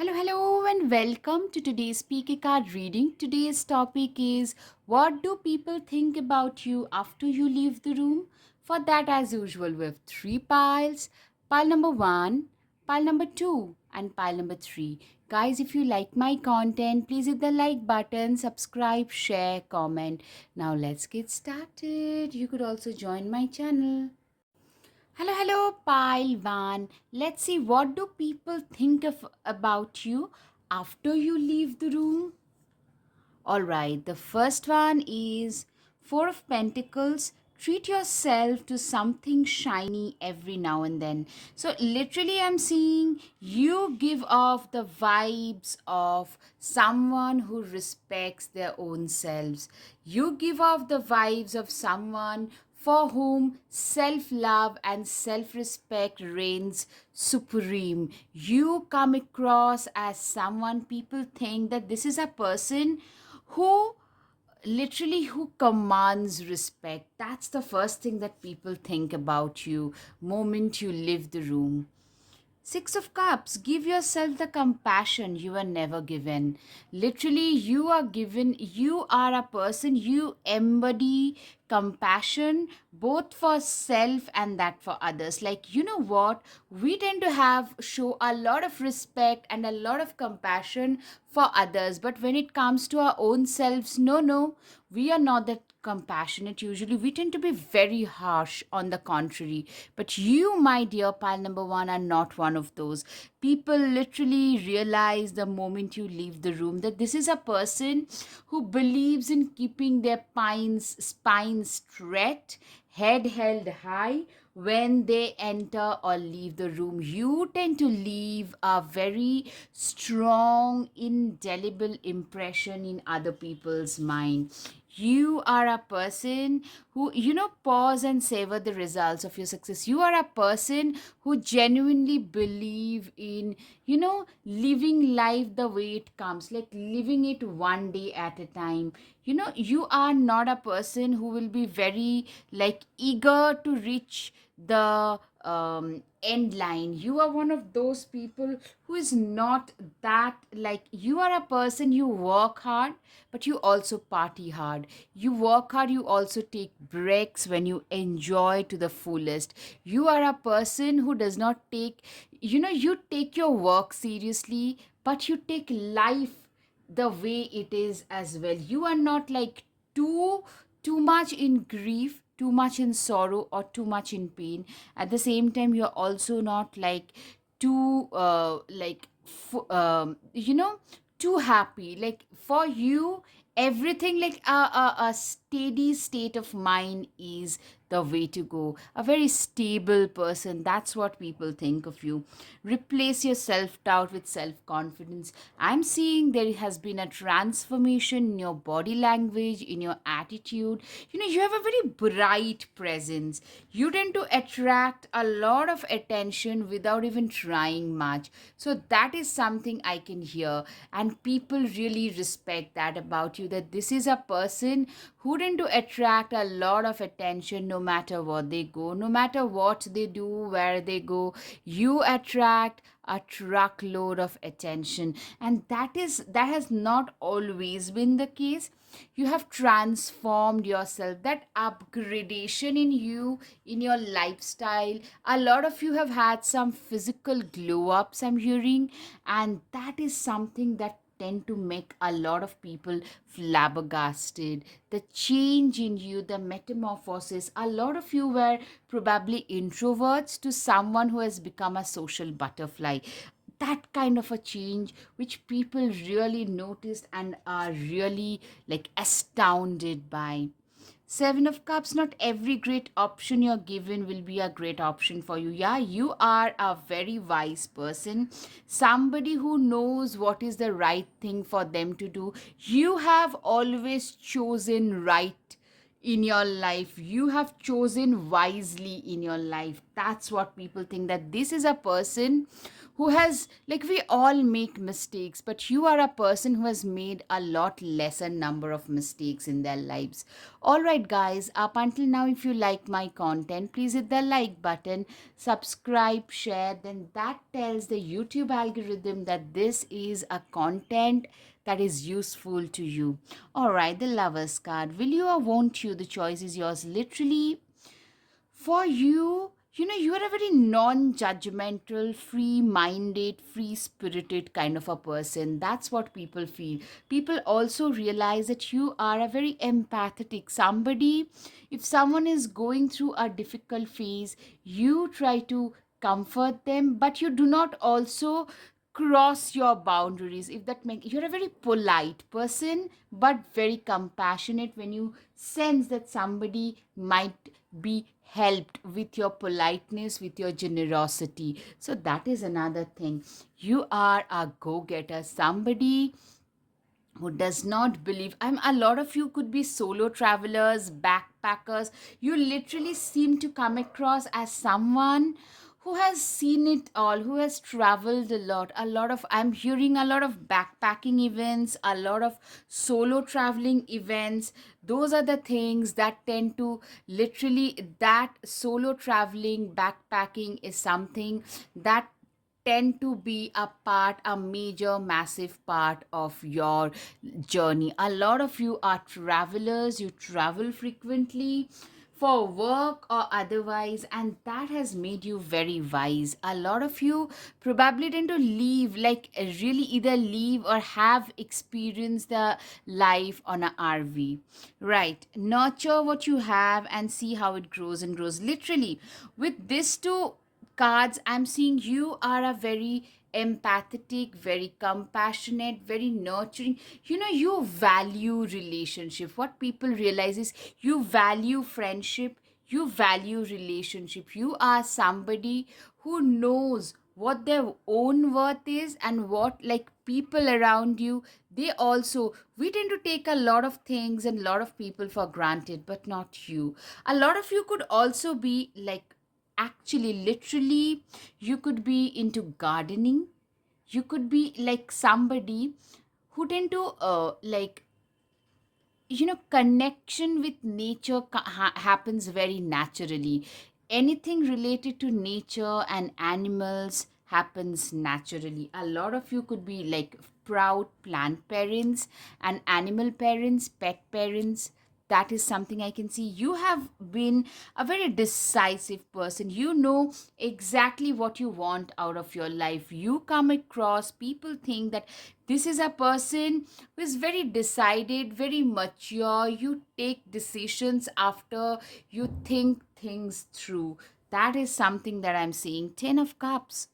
Hello, and welcome to today's speaker card reading. Today's topic is what do people think about you after you leave the room? For that, as usual, we have three piles: pile number one, pile number two, and pile number three. Guys, if you like my content, please hit the like button, subscribe, share, comment. Now, let's get started. You could also join my channel. Hello, pile one. Let's see what do people think of about you after you leave the room. All right, the first one is Four of Pentacles. Treat yourself to something shiny every now and then. So, literally, I'm seeing you give off the vibes of someone who respects their own selves. You give off the vibes of someone for whom self love and self respect reigns supreme. You come across as someone people think that this is a person who who commands respect. That's the first thing that people think about you moment you leave the room. Six of Cups, give yourself the compassion you were never given. Literally, you are a person, you embody compassion both for self and that for others. Like, you know what? We tend to show a lot of respect and a lot of compassion for others, but when it comes to our own selves, no, we are not that compassionate. Usually we tend to be very harsh, on the contrary. But you, my dear pile number one, are not one of those. People literally realize the moment you leave the room that this is a person who believes in keeping their spine straight, head held high when they enter or leave the room. You tend to leave a very strong, indelible impression in other people's mind. You are a person who, pause and savor the results of your success. You are a person who genuinely believe in, living life the way it comes, like living it one day at a time. You are not a person who will be very like eager to reach the end line. You are one of those people who is not that. Like, you are a person, you work hard but you also party hard. You work hard, you also take breaks when you enjoy to the fullest. You are a person who does not take, you take your work seriously, but you take life the way it is as well. You are not like too much in grief, too much in sorrow, or too much in pain. At the same time, you're also not like too too happy. Like, for you, everything, like a steady state of mind is the way to go. A very stable person, that's what people think of you. Replace your self doubt with self confidence. I'm seeing there has been a transformation in your body language, in your attitude. You have a very bright presence. You tend to attract a lot of attention without even trying much. So that is something I can hear, and people really respect that about you, that this is a person who tend to attract a lot of attention no matter what they go, no matter what they do, where they go. You attract a truckload of attention, and that has not always been the case. You have transformed yourself. That upgradation in you, in your lifestyle, a lot of you have had some physical glow ups, I'm hearing, and that is something that tend to make a lot of people flabbergasted. The change in you, the metamorphosis. A lot of you were probably introverts to someone who has become a social butterfly. That kind of a change which people really noticed and are really like astounded by. Seven of Cups, not every great option you're given will be a great option for you. Yeah, you are a very wise person, somebody who knows what is the right thing for them to do. You have always chosen right in your life. You have chosen wisely in your life. That's what people think, that this is a person who has, like, we all make mistakes, but you are a person who has made a lot lesser number of mistakes in their lives. All right, guys, up until now, if you like my content, please hit the like button, subscribe, share. Then that tells the YouTube algorithm that this is a content that is useful to you. All right, the lovers card. Will you or won't you? The choice is yours. Literally, for you, you are a very non-judgmental, free-minded, free-spirited kind of a person. That's what people feel. People also realize that you are a very empathetic somebody. If someone is going through a difficult phase, you try to comfort them, but you do not also cross your boundaries. If that make, you're a very polite person but very compassionate when you sense that somebody might be helped with your politeness, with your generosity. So that is another thing. You are a go-getter, somebody who does not believe. I'm A lot of you could be solo travelers, backpackers. You literally seem to come across as someone who has seen it all, who has traveled a lot of, I'm hearing a lot of backpacking events, a lot of solo traveling events. Those are the things that tend to, literally, that solo traveling, backpacking is something that tend to be a major, massive part of your journey. A lot of you are travelers, you travel frequently for work or otherwise, and that has made you very wise. A lot of you probably tend to leave, like really either leave or have experienced the life on a RV. Right. Nurture what you have and see how it grows and grows. Literally, with this two cards, I'm seeing you are a very empathetic, very compassionate, very nurturing. You value relationship. What people realize is you value friendship, you value relationship. You are somebody who knows what their own worth is, and what, like, people around you, they also, we tend to take a lot of things and a lot of people for granted, but not you. A lot of you could also be like, actually, literally, you could be into gardening. You could be like somebody who tend to like, connection with nature happens very naturally. Anything related to nature and animals happens naturally. A lot of you could be like proud plant parents and animal parents, pet parents. That is something I can see. You have been a very decisive person. You know exactly what you want out of your life. You come across, people think that this is a person who is very decided, very mature. You take decisions after you think things through. That is something that I'm seeing. 10 of Cups.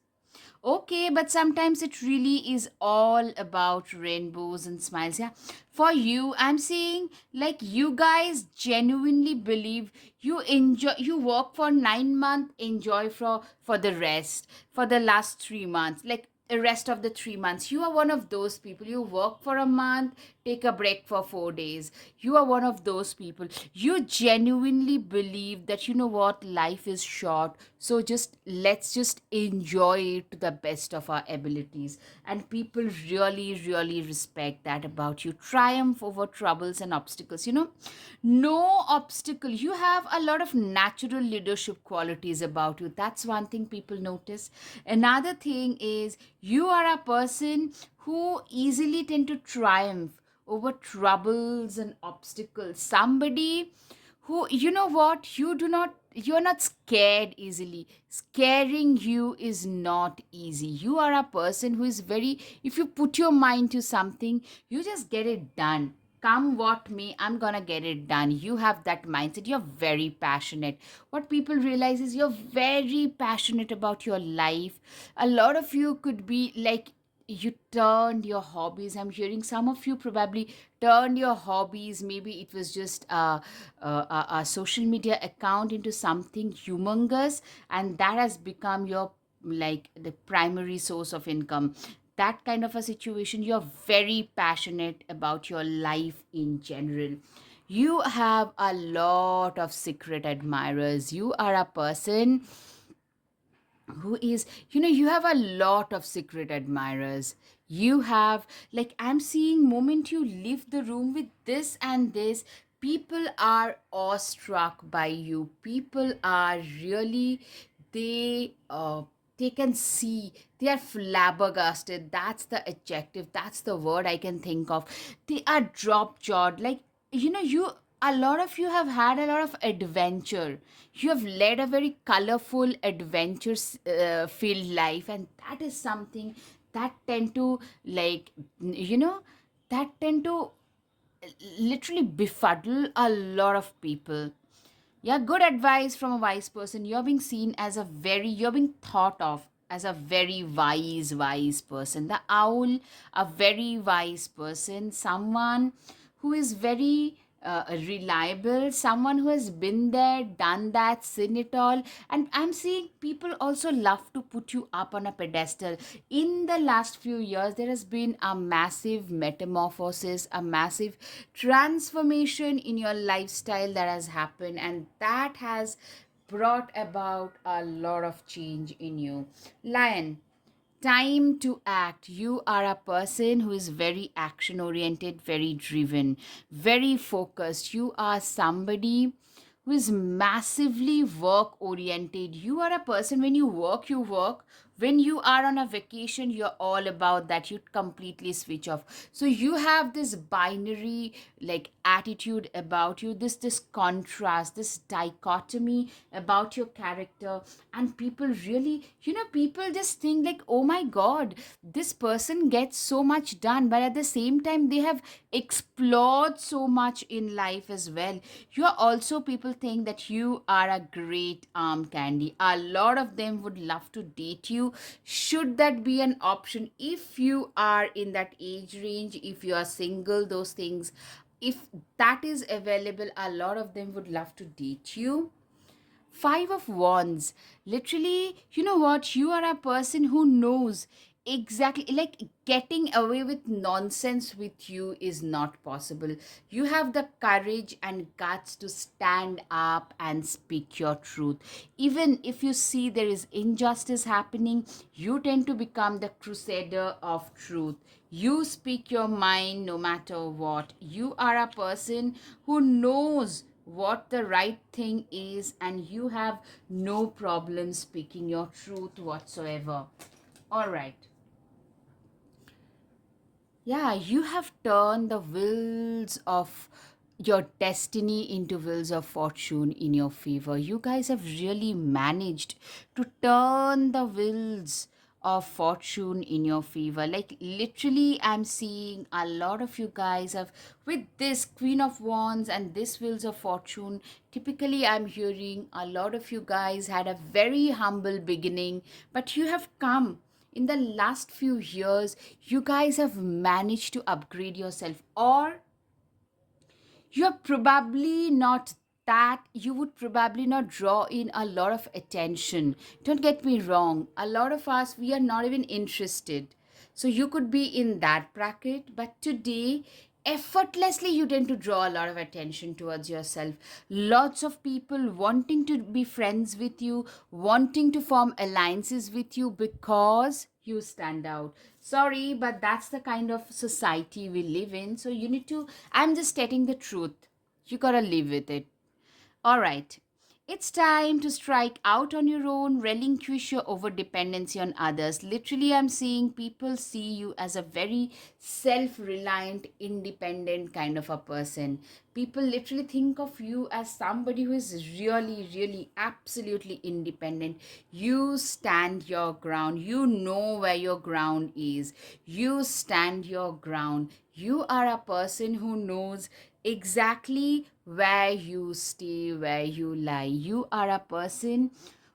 Okay, but sometimes it really is all about rainbows and smiles. Yeah. For you, I'm saying, like, you guys genuinely believe you enjoy, you work for 9 months, enjoy for the rest, for the last 3 months. Like, the rest of the 3 months, you are one of those people. You work for a month, take a break for 4 days. You are one of those people. You genuinely believe that, you know what, life is short, so just let's just enjoy it to the best of our abilities. And people really, really respect that about you. Triumph over troubles and obstacles. No obstacle. You have a lot of natural leadership qualities about you. That's one thing people notice. Another thing is you are a person who easily tend to triumph over troubles and obstacles. Somebody who, you know what, you're not scared easily. Scaring you is not easy. You are a person who is very, if you put your mind to something, you just get it done. Come what may, I'm gonna get it done. You have that mindset. You're very passionate. What people realize is you're very passionate about your life. A lot of you could be like, you turned your hobbies, I'm hearing some of you probably turned your hobbies, maybe it was just a social media account, into something humongous, and that has become your, like, the primary source of income. That kind of a situation. You're very passionate about your life in general. You have a lot of secret admirers. You are a person who is, you have a lot of secret admirers. You have, like, I'm seeing moment you leave the room with this and this, people are awestruck by you. People are really, they can see, they are flabbergasted. That's the adjective, that's the word I can think of. They are drop jawed, like, you, a lot of you have had a lot of adventure. You have led a very colorful adventure filled life, and that is something that tend to, like, you know that tend to literally befuddle a lot of people. Yeah, good advice from a wise person. You're being thought of as a very wise person. The owl, a very wise person, someone who is very reliable, someone who has been there, done that, seen it all. And I'm seeing people also love to put you up on a pedestal. In the last few years, there has been a massive metamorphosis, a massive transformation in your lifestyle that has happened, and that has brought about a lot of change in you. Lion, time to act. You are a person who is very action oriented, very driven, very focused. You are somebody who is massively work oriented. You are a person, when you work, you work. When you are on a vacation, you're all about that. You completely switch off. So you have this binary, like, attitude about you, this contrast, this dichotomy about your character. And people really, people just think like, oh my god, this person gets so much done, but at the same time they have explored so much in life as well. You are also, people think that you are a great arm candy. A lot of them would love to date you, should that be an option. If you are in that age range, if you are single, those things, if that is available, a lot of them would love to date you. Five of Wands. Literally, you know what? You are a person who knows exactly, like, getting away with nonsense with you is not possible. You have the courage and guts to stand up and speak your truth. Even if you see there is injustice happening, you tend to become the crusader of truth. You speak your mind no matter what. You are a person who knows what the right thing is, and you have no problem speaking your truth whatsoever. All right. Yeah, you have turned the wheels of your destiny into wheels of fortune in your favor. You guys have really managed to turn the wheels of fortune in your favor. Like, literally, I'm seeing a lot of you guys have, with this Queen of Wands and this wheels of fortune. Typically, I'm hearing a lot of you guys had a very humble beginning, but you have come in the last few years. You guys have managed to upgrade yourself, or you're probably not, that you would probably not draw in a lot of attention. Don't get me wrong, a lot of us, we are not even interested. So you could be in that bracket, but today, effortlessly, you tend to draw a lot of attention towards yourself. Lots of people wanting to be friends with you, wanting to form alliances with you because you stand out. Sorry, but that's the kind of society we live in. So you need to, I'm just stating the truth. You gotta live with it. All right. It's time to strike out on your own, relinquish your over dependency on others. Literally, I'm seeing people see you as a very self reliant, independent kind of a person. People literally think of you as somebody who is really, really, absolutely independent. You stand your ground. You know where your ground is. You stand your ground. You are a person who knows exactly where you stay, where you lie. You are a person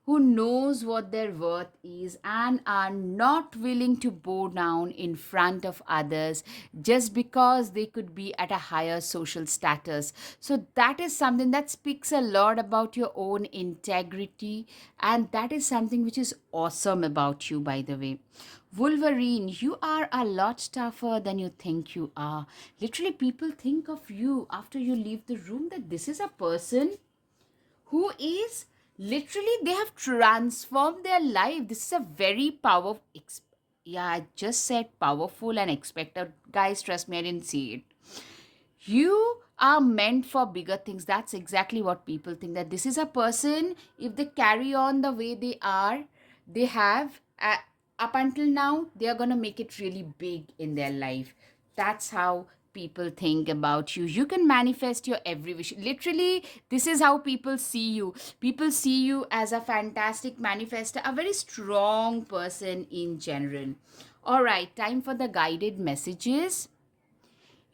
who knows what their worth is and are not willing to bow down in front of others just because they could be at a higher social status. So, that is something that speaks a lot about your own integrity, and that is something which is awesome about you, by the way. Wolverine, you are a lot tougher than you think you are. Literally, people think of you after you leave the room that this is a person who is literally they have transformed their life. This is a very powerful yeah, I just said powerful and expected. Guys, trust me, I didn't see it. You are meant for bigger things. That's exactly what people think, that this is a person, if they carry on the way they are, they have up until now, they are going to make it really big in their life. That's how people think about you. You can manifest your every wish. Literally, this is how people see you. People see you as a fantastic manifester, a very strong person in general. All right, time for the guided messages.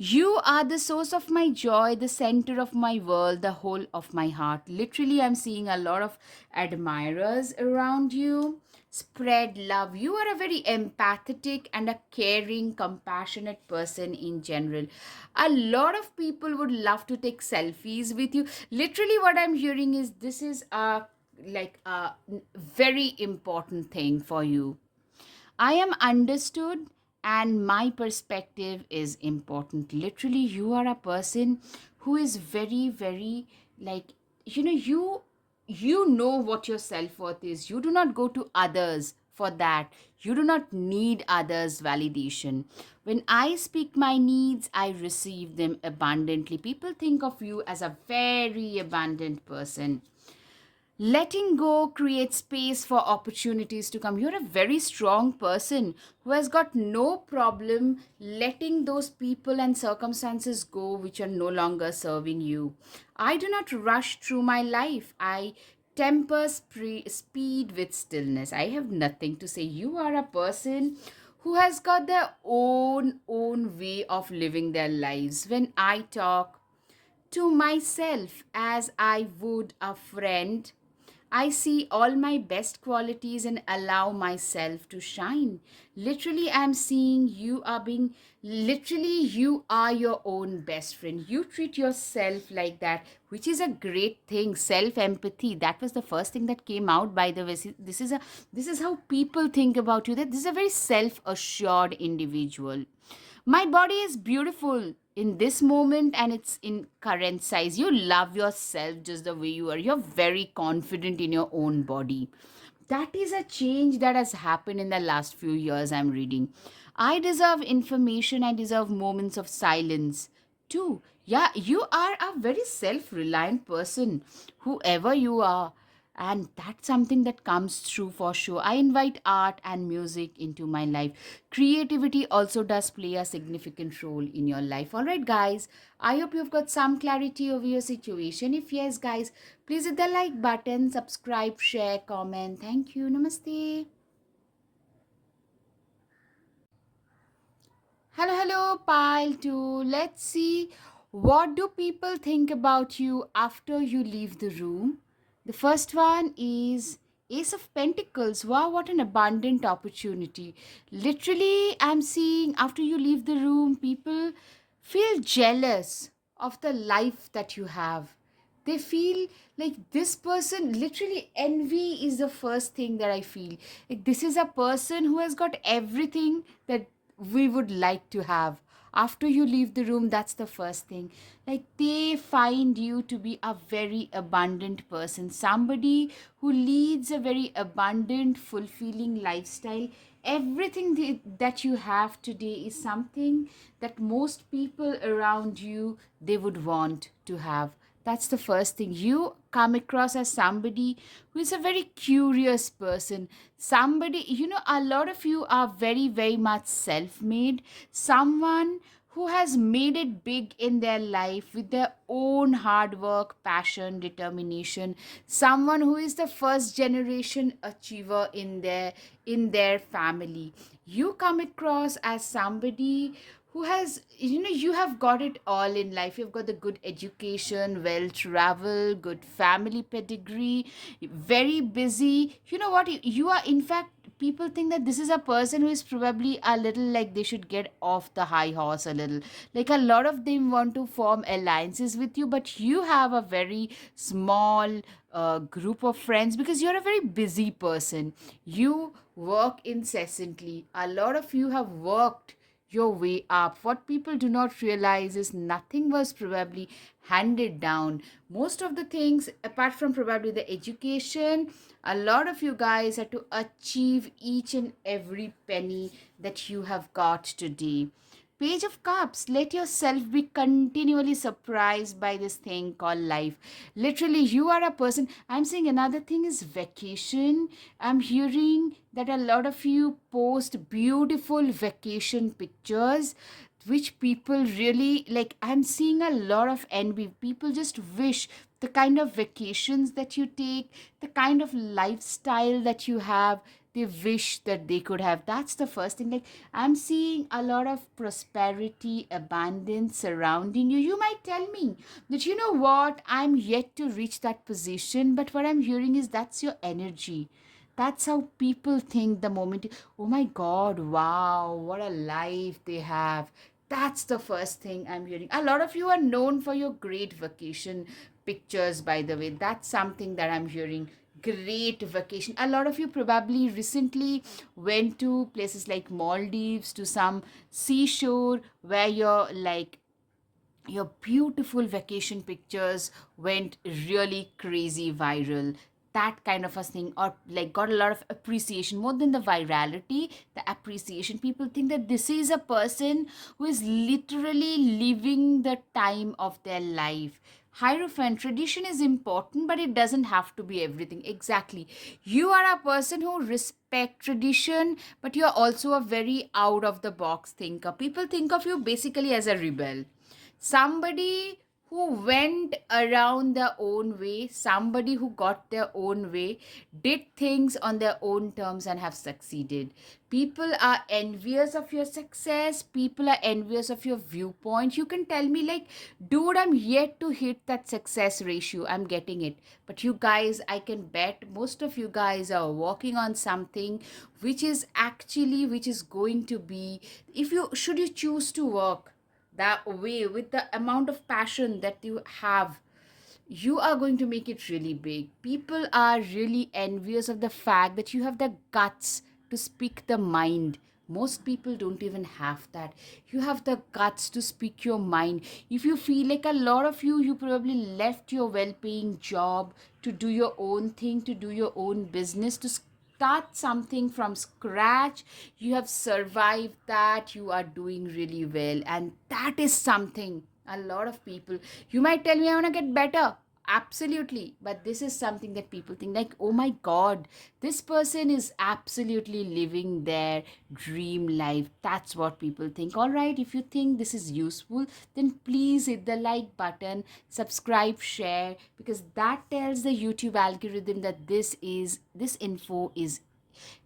You are the source of my joy, the center of my world, the whole of my heart. Literally, I'm seeing a lot of admirers around you. Spread love. You are a very empathetic and a caring, compassionate person in general. A lot of people would love to take selfies with you. Literally, what I'm hearing is this is a very important thing for you. I am understood and my perspective is important. Literally, you are a person who is very, very like, you know what your self-worth is. You do not go to others for that. You do not need others' validation. When I speak my needs, I receive them abundantly. People think of you as a very abundant person. Letting go creates space for opportunities to come. You're a very strong person who has got no problem letting those people and circumstances go which are no longer serving you. I do not rush through my life. I temper speed with stillness. I have nothing to say. You are a person who has got their own way of living their lives. When I talk to myself as I would a friend, I see all my best qualities and allow myself to shine. Literally, I'm seeing you are your own best friend. You treat yourself like that, which is a great thing. Self empathy. That was the first thing that came out, by the way. This is how people think about you. That this is a very self assured individual. My body is beautiful in this moment and it's in current size. You love yourself just the way you are. You're very confident in your own body. That is a change that has happened in the last few years, I'm reading. I deserve information, I deserve moments of silence too. Yeah, you are a very self reliant person, whoever you are. And that's something that comes through for sure. I invite art and music into my life. Creativity also does play a significant role in your life. All right, guys, I hope you've got some clarity over your situation. If yes, guys, please hit the like button, subscribe, share, comment. Thank you. Namaste. Hello, hello, pile 2. Let's see, what do people think about you after you leave the room? The first one is Ace of Pentacles. Wow, what an abundant opportunity. Literally, I'm seeing after you leave the room, people feel jealous of the life that you have. They feel like this person, literally envy is the first thing that I feel. Like this is a person who has got everything that we would like to have. After you leave the room, that's the first thing. Like they find you to be a very abundant person, somebody who leads a very abundant, fulfilling lifestyle. Everything that you have today is something that most people around you they would want to have. That's the first thing. You come across as somebody who is a very curious person. Somebody, a lot of you are very, very much self made. Someone who has made it big in their life with their own hard work, passion, determination. Someone who is the first generation achiever in their family. You come across as somebody who has, you have got it all in life. You've got the good education, well travel, good family pedigree, very busy. You know what, you are, in fact, people think that this is a person who is probably a little like they should get off the high horse a little. Like a lot of them want to form alliances with you, but you have a very small group of friends because you're a very busy person. You work incessantly. A lot of you have worked your way up. What people do not realize is nothing was probably handed down. Most of the things, apart from probably the education, a lot of you guys had to achieve each and every penny that you have got today. Page of Cups, let yourself be continually surprised by this thing called life. Literally, you are a person. I'm saying another thing is vacation. I'm hearing that a lot of you post beautiful vacation pictures, which people really like. I'm seeing a lot of envy. People just wish the kind of vacations that you take, the kind of lifestyle that you have, they wish that they could have. That's the first thing. Like, I'm seeing a lot of prosperity, abundance surrounding you. You might tell me that, you know what, I'm yet to reach that position, but what I'm hearing is that's your energy. That's how people think the moment. Oh my God, wow, what a life they have. That's the first thing I'm hearing. A lot of you are known for your great vacation pictures, by the way. That's something that I'm hearing. Great vacation. A lot of you probably recently went to places like Maldives, to some seashore where you're like your beautiful vacation pictures went really crazy viral. That kind of a thing, or like got a lot of appreciation. More than the virality, the appreciation, people think that this is a person who is literally living the time of their life. Hierophant, tradition is important, but it doesn't have to be everything. Exactly. You are a person who respect tradition, but you're also a very out of the box thinker. People think of you basically as a rebel, somebody who went around their own way, somebody who got their own way, did things on their own terms and have succeeded. People are envious of your success, people are envious of your viewpoint. You can tell me, like, dude, I'm yet to hit that success ratio, I'm getting it. But you guys, I can bet most of you guys are working on something which is going to be, if you should you choose to work that way with the amount of passion that you have, you are going to make it really big. People are really envious of the fact that you have the guts to speak the mind. Most people don't even have that. You have the guts to speak your mind. If you feel like, a lot of you probably left your well paying job to do your own thing, to do your own business, to start something from scratch. You have survived that. You are doing really well, and that is something a lot of people, you might tell me, I want to get better. Absolutely. But this is something that people think like, oh my God, this person is absolutely living their dream life. That's what people think. All right. If you think this is useful, then please hit the like button, subscribe, share, because that tells the YouTube algorithm that this info is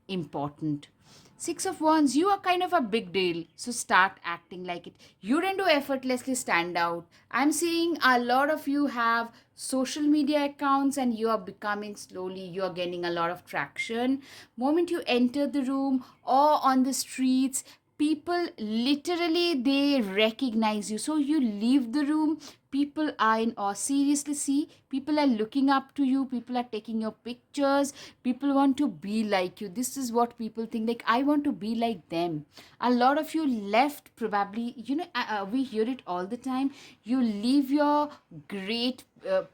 important. Six of Wands, you are kind of a big deal, so start acting like it. You didn't do effortlessly stand out. I'm seeing a lot of you have social media accounts and you are becoming slowly, you are gaining a lot of traction. Moment you enter the room or on the streets, people literally they recognize you. So you leave the room, people are in awe. Seriously, see, people are looking up to you, people are taking your pictures, people want to be like you. This is what people think, like, I want to be like them. A lot of you left probably, we hear it all the time. You leave your great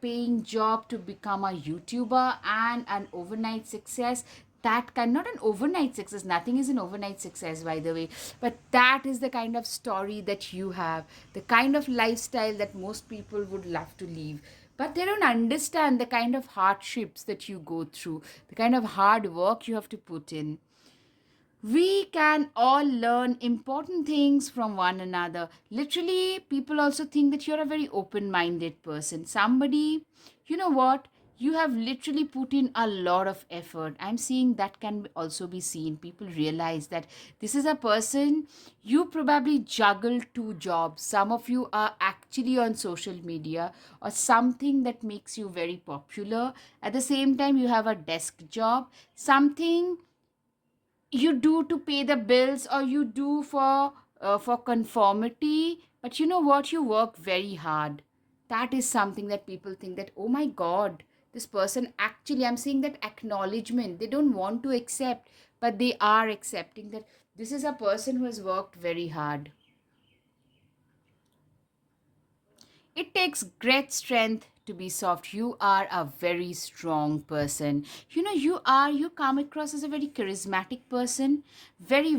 paying job to become a YouTuber and an overnight success. That kind, not an overnight success, nothing is an overnight success, by the way, but that is the kind of story that you have, the kind of lifestyle that most people would love to live. But they don't understand the kind of hardships that you go through, the kind of hard work you have to put in. We can all learn important things from one another. Literally, people also think that you're a very open minded person. Somebody, you know what? You have literally put in a lot of effort. I'm seeing that can also be seen. People realize that this is a person, you probably juggle two jobs. Some of you are actually on social media or something that makes you very popular. At the same time, you have a desk job, something you do to pay the bills, or you do for conformity, but you know what, you work very hard. That is something that people think that, oh my God, this person actually, I'm seeing that acknowledgement, they don't want to accept, but they are accepting that This is a person who has worked very hard. It takes great strength to be soft. You are a very strong person. You come across as a very charismatic person, very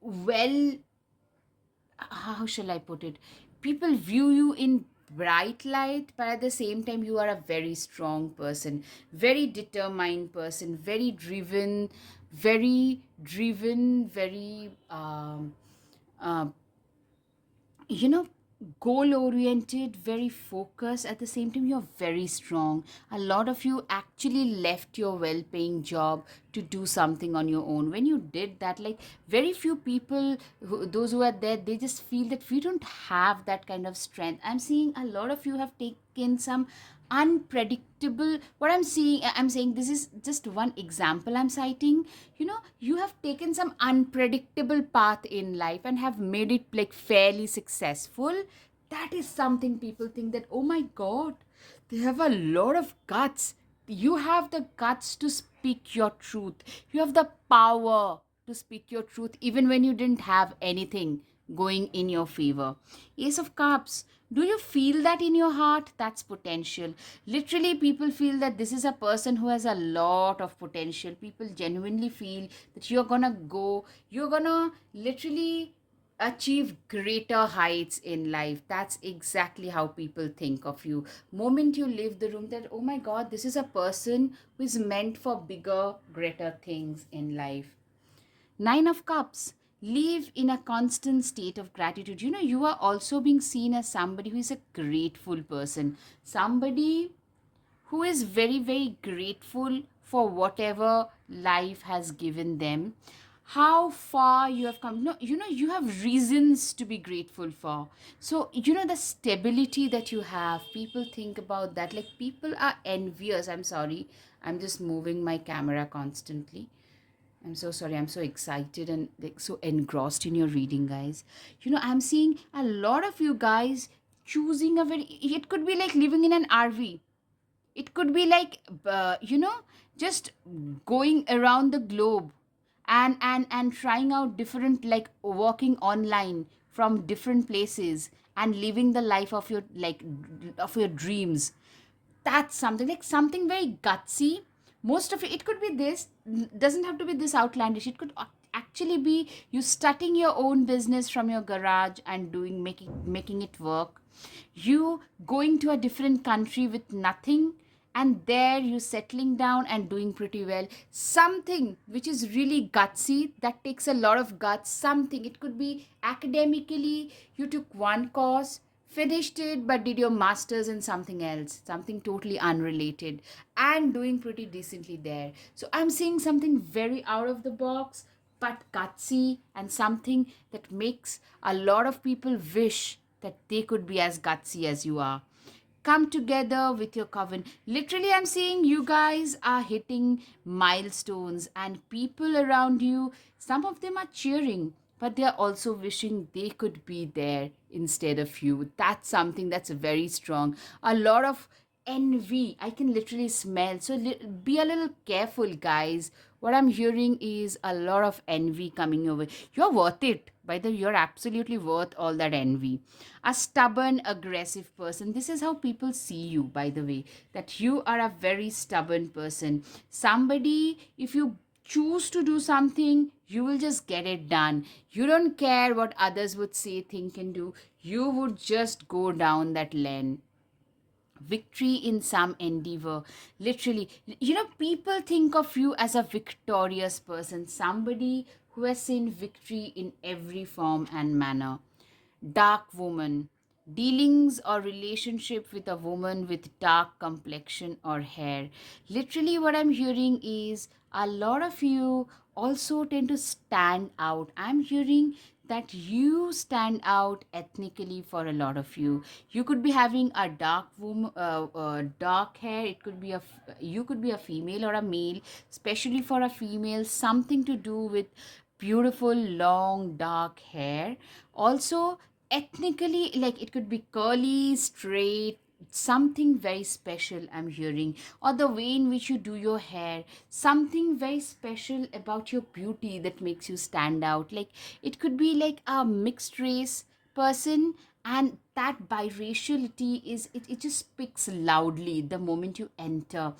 well, how shall I put it? People view you in bright light, but at the same time, you are a very strong person, very determined person, very uh, you know goal oriented, very focused. At the same time, you're very strong. A lot of you actually left your well paying job to do something on your own. When you did that, like, very few people those who are there, they just feel that we don't have that kind of strength. I'm seeing a lot of you have taken some unpredictable, what I'm saying, this is just one example I'm citing. You have taken some unpredictable path in life and have made it like fairly successful. That is something people think that, oh my god, they have a lot of guts. You have the guts to speak your truth. You have the power to speak your truth even when you didn't have anything going in your favor. Ace of Cups. Do you feel that in your heart? That's potential. Literally, people feel that this is a person who has a lot of potential. People genuinely feel that you're gonna literally achieve greater heights in life. That's exactly how people think of you. Moment you leave the room, that, oh my god, this is a person who is meant for bigger, greater things in life. Nine of Cups. Live in a constant state of gratitude. You are also being seen as somebody who is a grateful person. Somebody who is very, very grateful for whatever life has given them. How far you have come. No, you have reasons to be grateful for. So, the stability that you have, people think about that. Like, people are envious. I'm sorry. I'm just moving my camera constantly. I'm so sorry. I'm so excited and like so engrossed in your reading, guys. I'm seeing a lot of you guys choosing a very. It could be like living in an RV. It could be like just going around the globe and trying out different, like working online from different places and living the life of your, like, of your dreams. That's something, like something very gutsy. Most of it could be this, doesn't have to be this outlandish. It could actually be you starting your own business from your garage and making it work. You going to a different country with nothing, and there you settling down and doing pretty well. Something which is really gutsy, that takes a lot of guts. Something, it could be academically, you took one course, finished it, but did your masters in something else, something totally unrelated, and doing pretty decently there. So I'm seeing something very out of the box, but gutsy, and something that makes a lot of people wish that they could be as gutsy as you are. Come together with your coven. Literally, I'm seeing you guys are hitting milestones, and people around you, some of them are cheering, but they're also wishing they could be there instead of you. That's something that's very strong. A lot of envy I can literally smell. So be a little careful, guys. What I'm hearing is a lot of envy coming your way. You're worth it. By the way, you're absolutely worth all that envy. A stubborn, aggressive person. This is how people see you, by the way, that you are a very stubborn person. Somebody, if you choose to do something, you will just get it done. You don't care what others would say, think, and do. You would just go down that lane. Victory in some endeavor. Literally, people think of you as a victorious person, somebody who has seen victory in every form and manner. Dark woman. Dealings or relationship with a woman with dark complexion or hair. Literally, what I'm hearing is a lot of you also tend to stand out. I'm hearing that you stand out ethnically. For a lot of you, you could be having a dark woman, dark hair. It could be you could be a female or a male. Especially for a female, something to do with beautiful long dark hair. Also, ethnically, like, it could be curly, straight, something very special I'm hearing, or the way in which you do your hair, something very special about your beauty that makes you stand out. Like it could be like a mixed race person, and that biraciality it just speaks loudly the moment you enter.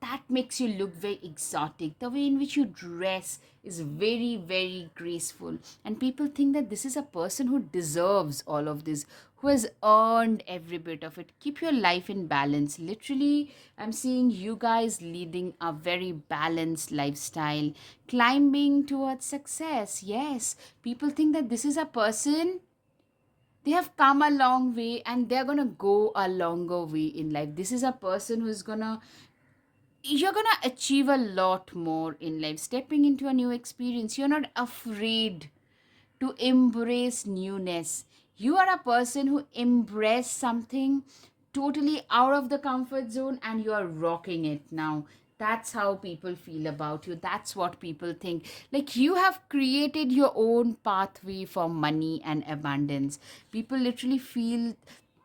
That makes you look very exotic. The way in which you dress is very, very graceful. And people think that this is a person who deserves all of this, who has earned every bit of it. Keep your life in balance. Literally, I'm seeing you guys leading a very balanced lifestyle, climbing towards success. Yes, people think that this is a person, they have come a long way and they're gonna go a longer way in life. This is a person who's gonna, you're gonna achieve a lot more in life, stepping into a new experience. You're not afraid to embrace newness. You are a person who embrace something totally out of the comfort zone and you are rocking it now. That's how people feel about you. That's what people think. Like you have created your own pathway for money and abundance. People literally feel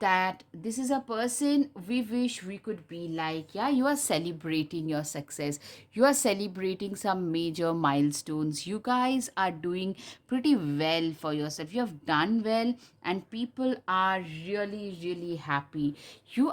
that this is a person we wish we could be like. Yeah, you are celebrating your success, you are celebrating some major milestones, you guys are doing pretty well for yourself, you have done well, and people are really, really happy. You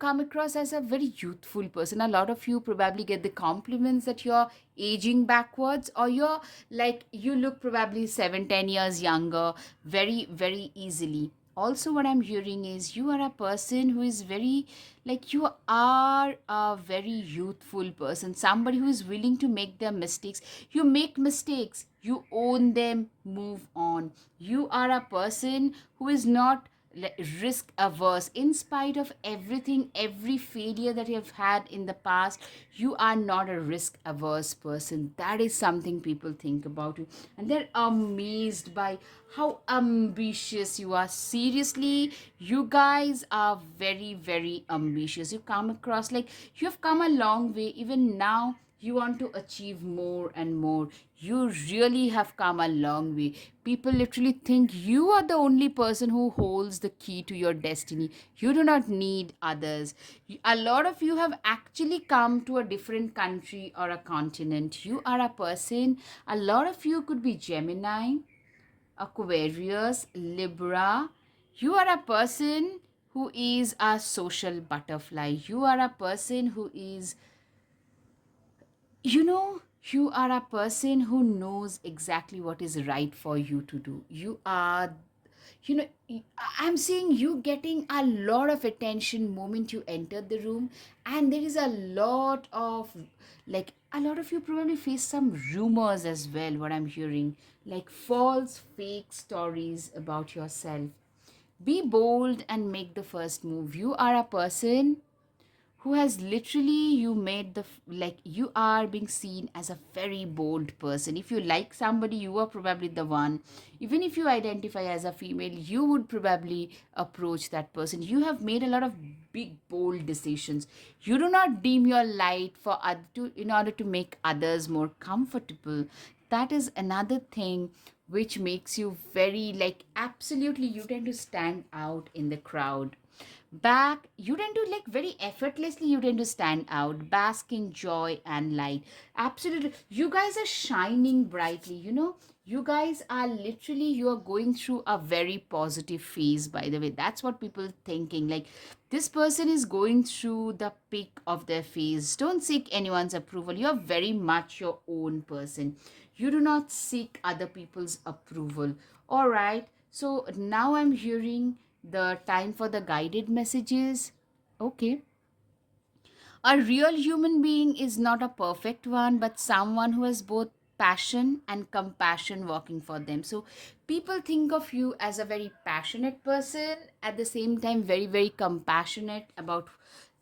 come across as a very youthful person. A lot of you probably get the compliments that you're aging backwards, or you're like, you look probably 7-10 years younger very, very easily. Also, what I'm hearing is you are a person who is very, like, you are a very youthful person, somebody who is willing to make their mistakes. You make mistakes, you own them, move on. You are a person who is not risk averse. In spite of everything, every failure that you have had in the past, you are not a risk averse person. That is something people think about you, and they're amazed by how ambitious you are. Seriously, you guys are very, very ambitious. You come across like you have come a long way. Even now you want to achieve more and more. You really have come a long way. People literally think you are the only person who holds the key to your destiny. You do not need others. A lot of you have actually come to a different country or a continent. You are a person, a lot of you could be Gemini, Aquarius, Libra. You are a person who is a social butterfly. You are a person who is, you know, you are a person who knows exactly what is right for you to do. You are, you know, I'm seeing you getting a lot of attention moment you enter the room, and there is a lot of, like, a lot of you probably face some rumors as well, what I'm hearing, like false fake stories about yourself. Be bold and make the first move. You are a person who has literally, you made the like, you are being seen as a very bold person. If you like somebody, you are probably the one. Even if you identify as a female, you would probably approach that person. You have made a lot of big bold decisions. You do not dim your light for other to, in order to make others more comfortable. That is another thing which makes you very, like, absolutely, you tend to stand out in the crowd. Back, you tend to, like, very effortlessly, you tend to stand out, basking joy and light. Absolutely, you guys are shining brightly. You guys are literally, you are going through a very positive phase, by the way. That's what people thinking, like, this person is going through the peak of their phase. Don't seek anyone's approval. You're very much your own person. You do not seek other people's approval. All right, so now I'm hearing the time for the guided messages. Okay. A real human being is not a perfect one, but someone who has both passion and compassion working for them. So people think of you as a very passionate person, at the same time, very, very compassionate about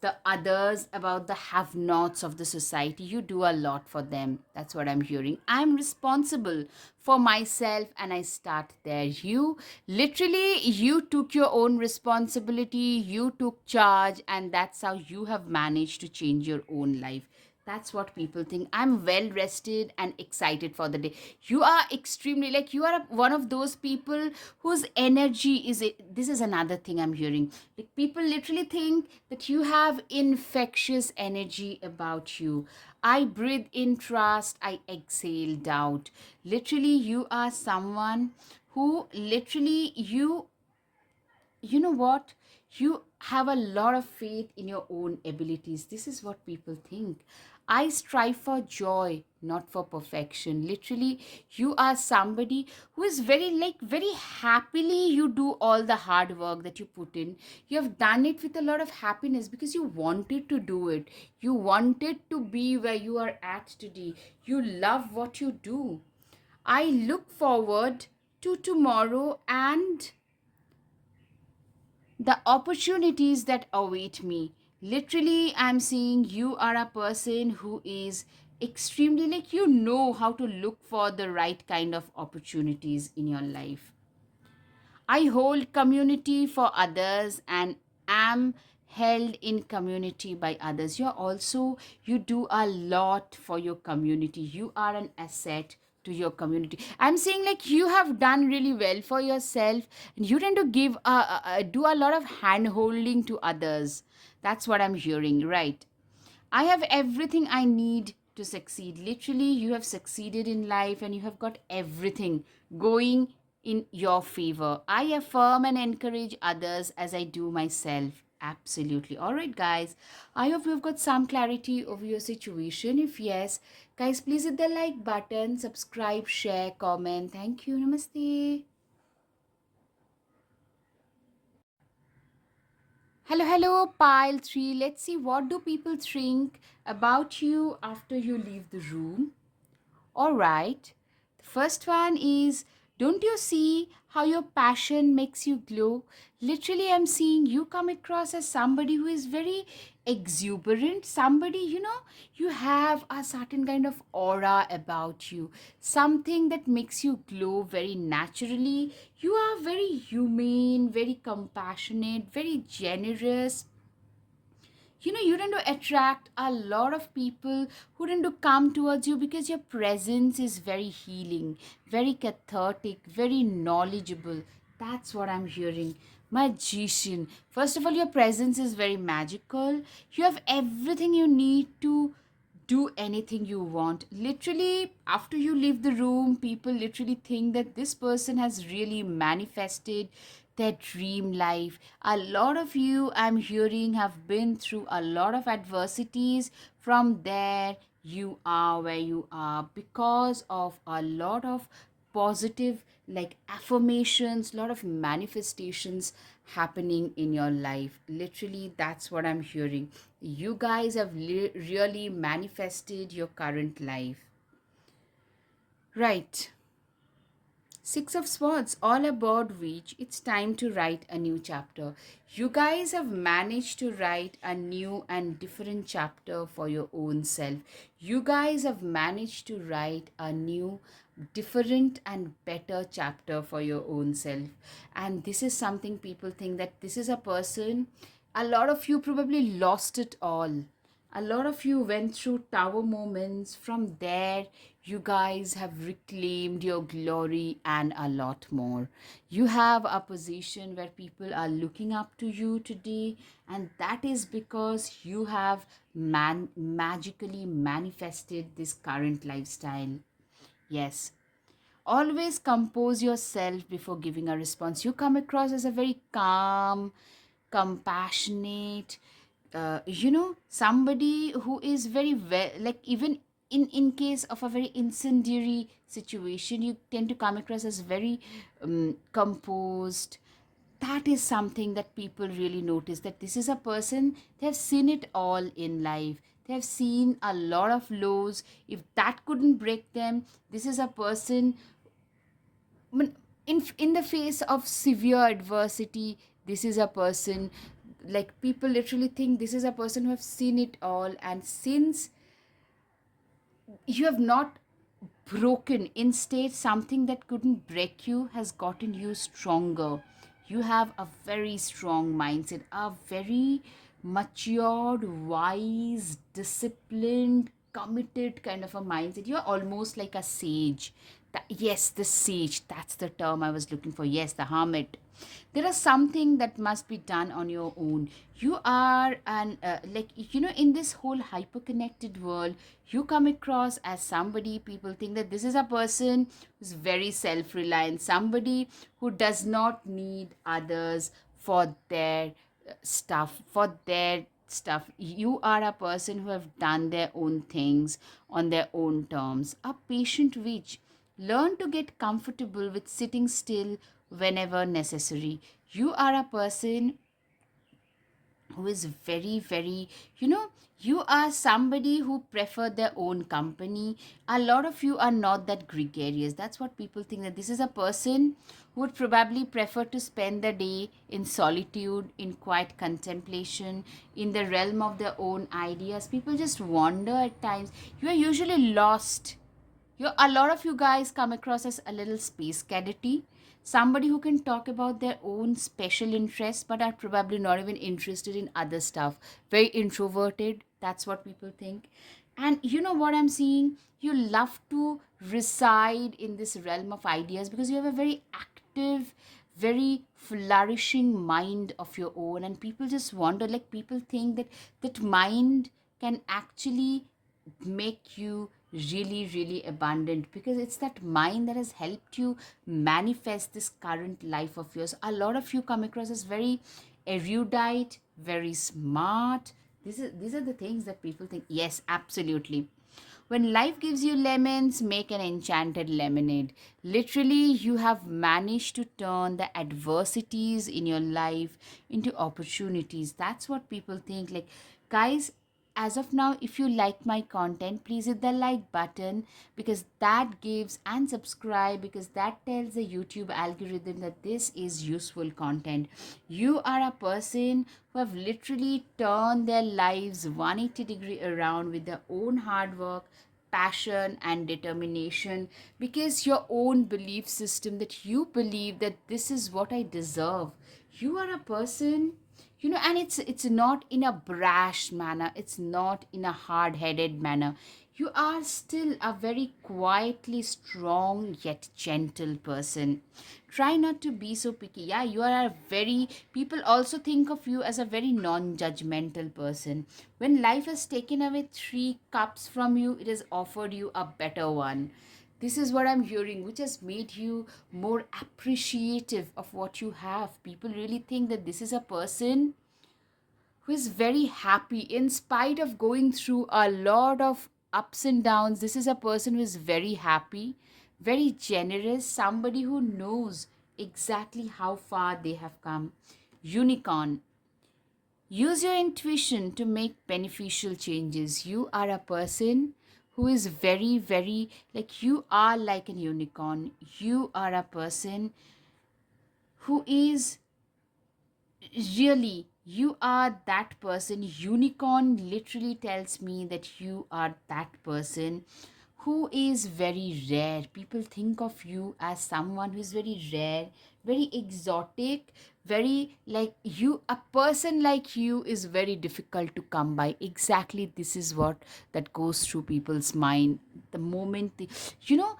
the others, about the have nots of the society. You do a lot for them. That's what I'm hearing. I'm responsible for myself and I start there. You literally, you took your own responsibility, you took charge, and that's how you have managed to change your own life. That's what people think. I'm well rested and excited for the day. You are extremely, like, you are one of those people whose energy is it. This is another thing I'm hearing. Like, people literally think that you have infectious energy about you. I breathe in trust, I exhale doubt. Literally, you are someone who literally, you know what, you have a lot of faith in your own abilities. This is what people think. I strive for joy, not for perfection. Literally, you are somebody who is very, like, very happily you do all the hard work that you put in. You have done it with a lot of happiness because you wanted to do it. You wanted to be where you are at today. You love what you do. I look forward to tomorrow and the opportunities that await me. Literally, I'm seeing you are a person who is extremely, like, you know how to look for the right kind of opportunities in your life. I hold community for others and am held in community by others. You're also, you do a lot for your community. You are an asset to your community. I'm saying, like, you have done really well for yourself and you tend to give do a lot of hand holding to others. That's what I'm hearing, right? I have everything I need to succeed. Literally, you have succeeded in life and you have got everything going in your favor. I affirm and encourage others as I do myself. Absolutely. All right, guys. I hope you've got some clarity over your situation. If yes, guys, please hit the like button, subscribe, share, comment. Thank you. Namaste. Hello, hello, pile 3. Let's see, what do people think about you after you leave the room? All right. The first one is, don't you see how your passion makes you glow? Literally, I'm seeing you come across as somebody who is very exuberant. Somebody, you have a certain kind of aura about you, something that makes you glow very naturally. You are very humane, very compassionate, very generous. You tend to attract a lot of people who tend to come towards you because your presence is very healing, very cathartic, very knowledgeable. That's what I'm hearing. Magician. First of all, your presence is very magical. You have everything you need to do anything you want. Literally, after you leave the room, people literally think that this person has really manifested their dream life. A lot of you, I'm hearing, have been through a lot of adversities. From there, you are where you are because of a lot of positive, like, affirmations, lot of manifestations happening in your life. Literally, that's what I'm hearing. You guys have really manifested your current life, right? Six of Swords, all aboard which it's time to write a new chapter. You guys have managed to write a new and different chapter for your own self. You guys have managed to write a new, different, and better chapter for your own self. And this is something people think that this is a person, a lot of you probably lost it all. A lot of you went through tower moments. From there, you guys have reclaimed your glory and a lot more. You have a position where people are looking up to you today, and that is because you have magically manifested this current lifestyle. Yes. Always compose yourself before giving a response. You come across as a very calm, compassionate, somebody who is very well, like, even in case of a very incendiary situation, you tend to come across as very composed. That is something that people really notice, that this is a person, they have seen it all in life. They have seen a lot of lows. If that couldn't break them, this is a person, in the face of severe adversity, this is a person, like, people literally think this is a person who have seen it all. And since you have not broken, instead something that couldn't break you has gotten you stronger. You have a very strong mindset, a very matured, wise, disciplined, committed kind of a mindset. You're almost like a sage. Yes, the sage, that's the term I was looking for. Yes, the hermit. There is something that must be done on your own. You are an like, in this whole hyper connected world, you come across as somebody, people think that this is a person who's very self reliant, somebody who does not need others for their stuff. You are a person who have done their own things on their own terms, a patient witch. Learn to get comfortable with sitting still whenever necessary. You are a person who is very, very, you are somebody who prefer their own company. A lot of you are not that gregarious. That's what people think, that this is a person who would probably prefer to spend the day in solitude, in quiet contemplation, in the realm of their own ideas. People just wander at times. You are usually lost. A lot of you guys come across as a little space cadety, somebody who can talk about their own special interests but are probably not even interested in other stuff. Very introverted, that's what people think. And you know what I'm seeing? You love to reside in this realm of ideas because you have a very active, very flourishing mind of your own, and people just wonder, like, people think that that mind can actually make you really, really abundant, because it's that mind that has helped you manifest this current life of yours. A lot of you come across as very erudite, very smart. These are the things that people think. Yes, absolutely. When life gives you lemons, make an enchanted lemonade. Literally, you have managed to turn the adversities in your life into opportunities. That's what people think. Like, guys, as of now, if you like my content, please hit the like button, because that gives, and subscribe, because that tells the YouTube algorithm that this is useful content. You are a person who have literally turned their lives 180-degree around with their own hard work, passion, and determination, because your own belief system, that you believe that this is what I deserve. You are a person, and it's not in a brash manner, it's not in a hard-headed manner. You are still a very quietly strong yet gentle person. Try not to be so picky. Yeah, you are a very, people also think of you as a very non-judgmental person. When life has taken away 3 cups from you, it has offered you a better one. This is what I'm hearing, which has made you more appreciative of what you have. People really think that this is a person who is very happy in spite of going through a lot of ups and downs. This is a person who is very happy, very generous, somebody who knows exactly how far they have come. Unicorn. Use your intuition to make beneficial changes. You are a person who is very, very, like, you are like an unicorn. You are a person who is really, you are that person. Unicorn literally tells me that you are that person who is very rare. People think of you as someone who is very rare, very exotic, very, like, you, a person like you is very difficult to come by. Exactly, this is what that goes through people's mind the moment they, you know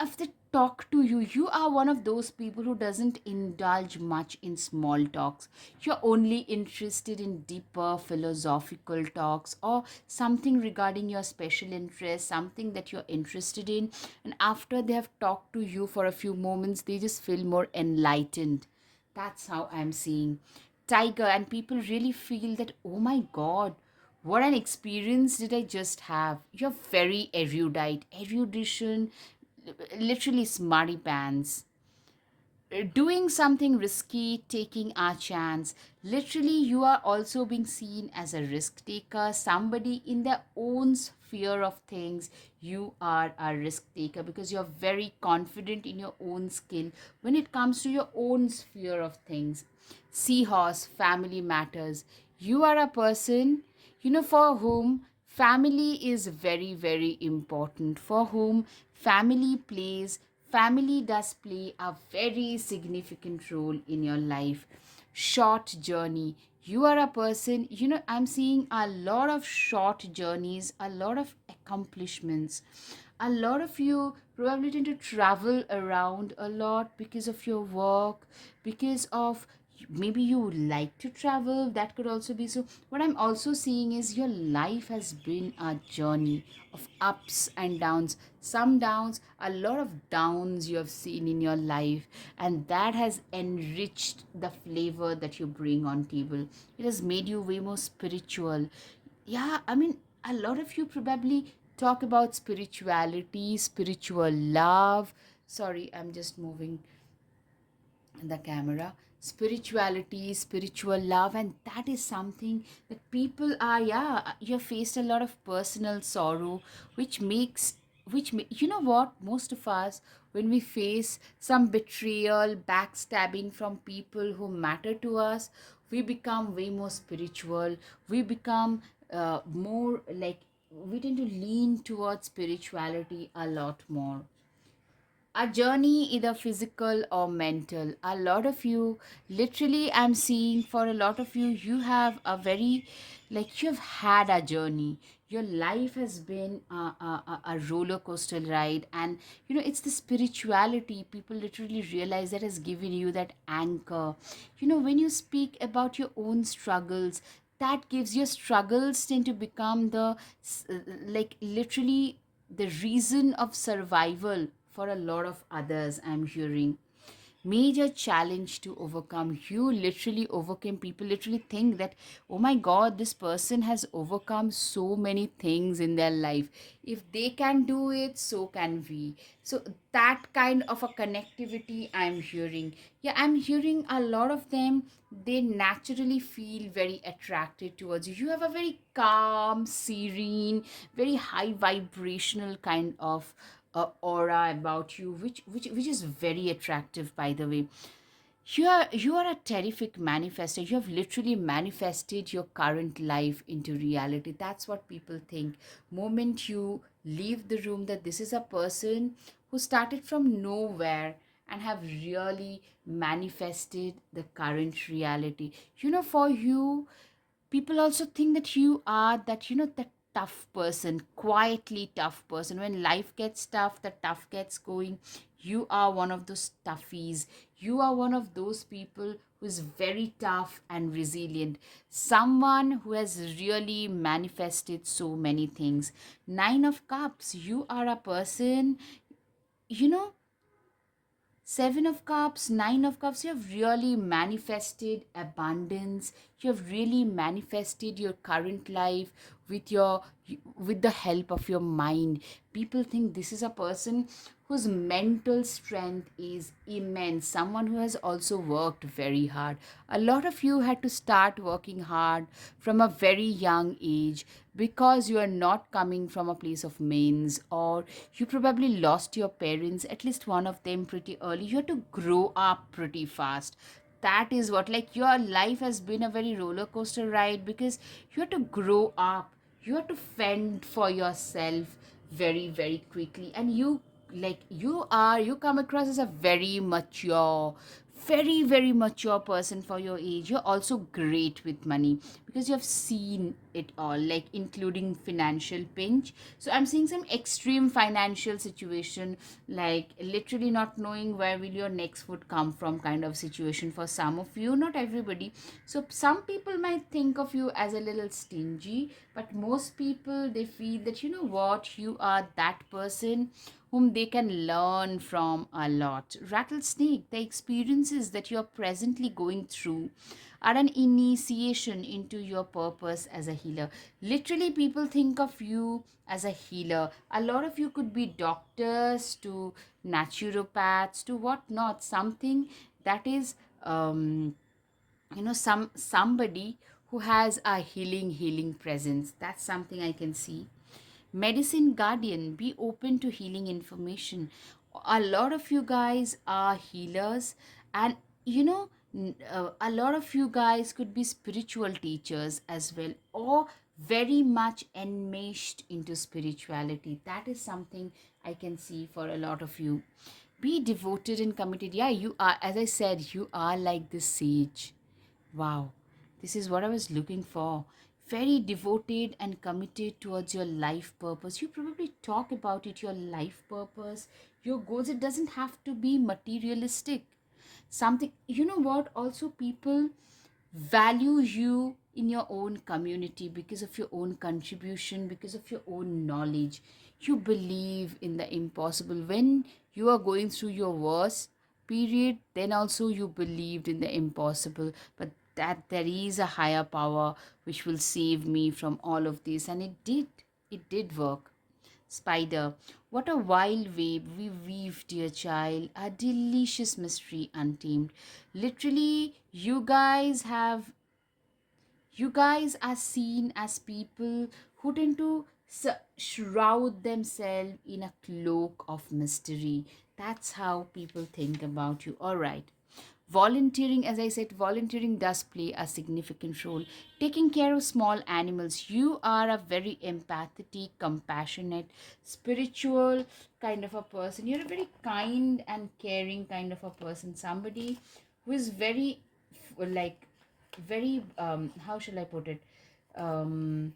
if they talk to you. You are one of those people who doesn't indulge much in small talks. You're only interested in deeper philosophical talks, or something regarding your special interest, something that you're interested in, and after they have talked to you for a few moments, they just feel more enlightened. That's how I'm seeing Tiger. And people really feel that, oh my god, what an experience did I just have. You're very erudite. Erudition, literally smarty pants. Doing something risky, taking a chance. Literally, you are also being seen as a risk taker, somebody in their own sphere of things. You are a risk taker because you're very confident in your own skill when it comes to your own sphere of things. Seahorse, family matters. You are a person, for whom family is very, very important, for whom family does play a very significant role in your life. Short journey. You are a person, I'm seeing a lot of short journeys, a lot of accomplishments. A lot of you probably tend to travel around a lot because of your work, because of maybe you like to travel. That could also be so. What I'm also seeing is your life has been a journey of ups and downs. Some downs, a lot of downs you have seen in your life, and that has enriched the flavor that you bring on table. It has made you way more spiritual. Yeah, I mean, a lot of you probably talk about spirituality, spiritual love. Sorry, I'm just moving the camera. Spirituality, spiritual love, and that is something that people are, yeah, you have faced a lot of personal sorrow, which makes, you know what, most of us, when we face some betrayal, backstabbing from people who matter to us, we become way more spiritual. We become more like, we tend to lean towards spirituality a lot more. A journey, either physical or mental. A lot of you, literally, I'm seeing for a lot of you, you have a very, like, you've had a journey. Your life has been a roller coaster ride, and it's the spirituality. People literally realize that has given you that anchor. When you speak about your own struggles, that gives your struggles tend to become the like literally the reason of survival for a lot of others. I'm hearing major challenge to overcome. You literally overcame. People literally think that, oh my god, this person has overcome so many things in their life. If they can do it, so can we. So that kind of a connectivity I'm hearing. Yeah, I'm hearing a lot of them, they naturally feel very attracted towards you. You have a very calm, serene, very high vibrational kind of aura about you, which is very attractive, by the way. You are a terrific manifester. You have literally manifested your current life into reality. That's what people think. Moment you leave the room, that this is a person who started from nowhere and have really manifested the current reality. For you, people also think that you are that, that tough person, quietly tough person. When life gets tough, the tough gets going, you are one of those toughies. You are one of those people who is very tough and resilient, someone who has really manifested so many things. Nine of Cups, you are a person, you know Seven of Cups, Nine of Cups, you have really manifested abundance. You have really manifested your current life with the help of your mind. People think this is a person whose mental strength is immense, someone who has also worked very hard. A lot of you had to start working hard from a very young age because you are not coming from a place of means, or you probably lost your parents, at least one of them, pretty early. You had to grow up pretty fast. That is what, like, your life has been a very roller coaster ride because you have to grow up. You have to fend for yourself very, very quickly. And you come across as a very mature, very, very mature person for your age. You're also great with money because you have seen it all, like including financial pinch. So I'm seeing some extreme financial situation, like literally not knowing where will your next food come from kind of situation for some of you, not everybody. So some people might think of you as a little stingy, but most people, they feel that, what, you are that person whom they can learn from a lot. Rattlesnake, the experiences that you're presently going through are an initiation into your purpose as a healer. Literally, people think of you as a healer. A lot of you could be doctors to naturopaths to whatnot, something that is, somebody who has a healing presence. That's something I can see. Medicine guardian, be open to healing information. A lot of you guys are healers, and a lot of you guys could be spiritual teachers as well, or very much enmeshed into spirituality. That is something I can see for a lot of you. Be devoted and committed. Yeah, you are, as I said, you are like the sage. Wow. This is what I was looking for. Very devoted and committed towards your life purpose. You probably talk about it, your life purpose, your goals. It doesn't have to be materialistic. Something, you know what? Also, people value you in your own community because of your own contribution, because of your own knowledge. You believe in the impossible. When you are going through your worst period, then also you believed in the impossible, but that there is a higher power which will save me from all of this. And it did work. Spider, what a wild web we weave, dear child, a delicious mystery untamed. Literally, you guys are seen as people who tend to shroud themselves in a cloak of mystery. That's how people think about you. All right. Volunteering, as I said, volunteering does play a significant role. Taking care of small animals. You are a very empathetic, compassionate, spiritual kind of a person. You're a very kind and caring kind of a person. Somebody who is very, like, very, how shall I put it? Um,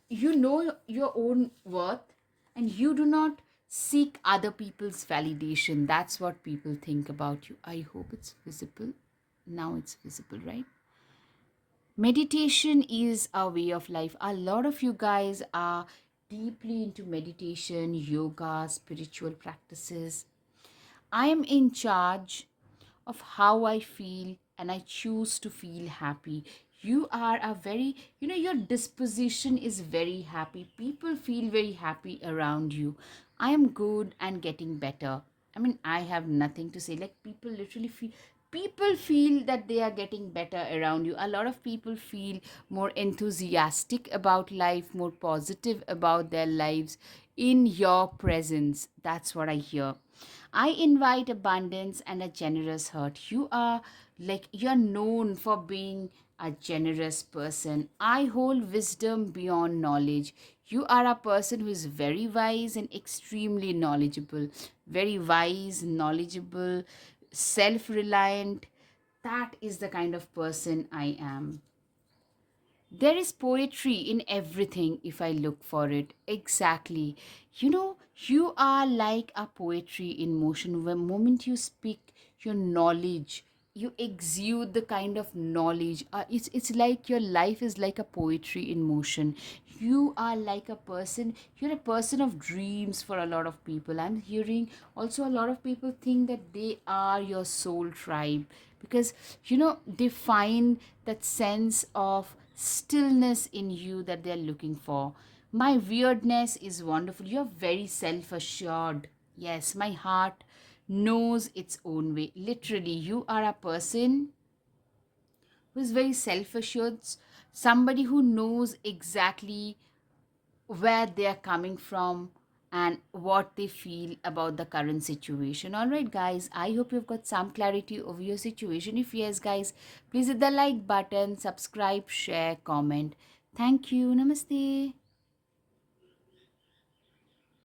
you know your own worth, and you do not seek other people's validation. That's what people think about you. I hope it's visible. Now it's visible, right? Meditation is a way of life. A lot of you guys are deeply into meditation, yoga, spiritual practices. I am in charge of how I feel, and I choose to feel happy. You are a very, your disposition is very happy. People feel very happy around you. I am good and getting better. I mean, I have nothing to say. Like, people feel that they are getting better around you. A lot of people feel more enthusiastic about life, more positive about their lives in your presence. That's what I hear. I invite abundance and a generous heart. You're known for being a generous person. I hold wisdom beyond knowledge. You are a person who is very wise and extremely knowledgeable. Very wise, knowledgeable, self reliant. That is the kind of person I am. There is poetry in everything if I look for it. Exactly. You are like a poetry in motion. The moment you speak your knowledge, you exude the kind of knowledge. It's like your life is like a poetry in motion. You're a person of dreams for a lot of people. I'm hearing also a lot of people think that they are your soul tribe, because they find that sense of stillness in you that they're looking for. My weirdness is wonderful. You're very self assured. Yes, my heart knows its own way. Literally, you are a person who is very self assured, somebody who knows exactly where they are coming from and what they feel about the current situation. All right, guys, I hope you've got some clarity over your situation. If yes, guys, please hit the like button, subscribe, share, comment. Thank you. Namaste.